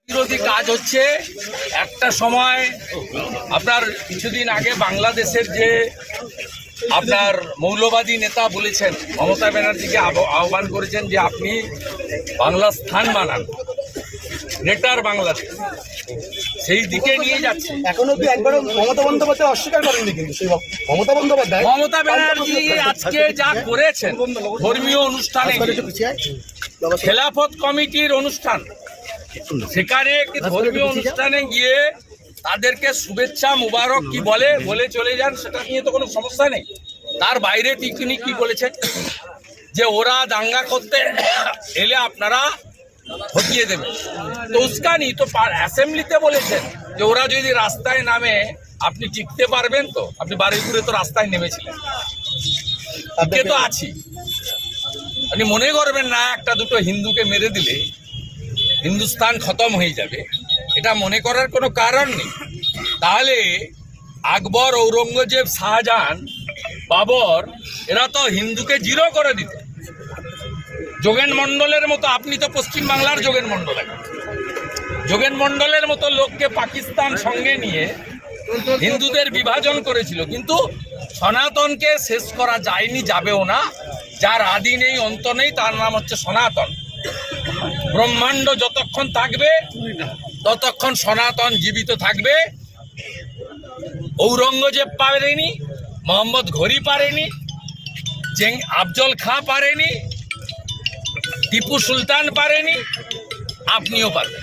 বিরোধী কাজ হচ্ছে। একটা সময় আপনার কিছুদিন আগে বাংলাদেশের যে আপনার মৌলবাদী নেতা বলেছেন, মমতা ব্যানার্জিকে আহ্বান করেছেন যে আপনি বাংলা স্থান বানান, গ্রেটার বাংলাদেশ, সেই দিকে নিয়ে যাচ্ছে। এখনো কি একবারও মমতা বন্দ্যোপাধ্যায় অস্বীকার করেননি, কিন্তু সেই মমতা ব্যানার্জি আজকে যা করেছেন ধর্মীয় অনুষ্ঠানে, খেলাফত কমিটির অনুষ্ঠান, সেখানে ধর্মীয় অনুষ্ঠানে গিয়ে তাদেরকে শুভেচ্ছা মুবারক কি বলে চলে যান, সেটা নিয়ে তো কোনো সমস্যা নেই। তার বাইরে তিনি কি বলেছেন যে ওরা দাঙ্গা করতে এলে আপনারা হটিয়ে দেবেন, তো উস্কানি তো অ্যাসেম্বলিতে বলেছেন যে ওরা যদি রাস্তায় নামে আপনি টিকতে পারবেন। তো আপনি বারুইপুরে তো রাস্তায় নেমেছিলেন, টিকে তো আছি। আপনি মনে করবেন না একটা দুটো হিন্দুকে মেরে দিলে হিন্দুস্তান খতম হয়ে যাবে, এটা মনে করার কোনো কারণ নেই। তাহলে আকবর, ঔরঙ্গজেব, শাহজাহান, বাবর এরা তো হিন্দুকে জিরো করে দিত। যোগেন মণ্ডলের মতো, আপনি তো পশ্চিমবাংলার যোগেন মণ্ডল, যোগেন মণ্ডলের মতো লোককে পাকিস্তান সঙ্গে নিয়ে হিন্দুদের বিভাজন করেছিল, কিন্তু সনাতনকে শেষ করা যায়নি, যাবেও না। যার আদি নেই অন্ত নেই, তার নাম হচ্ছে সনাতন। ব্রহ্মাণ্ড যতক্ষণ থাকবে ততক্ষণ সনাতন জীবিত থাকবে। ঔরঙ্গজেব পারেনি, মোহাম্মদ ঘড়ি পারেনি, আফজল খাঁ পারেনি, টিপু সুলতান পারেনি, আপনিও পারবেন।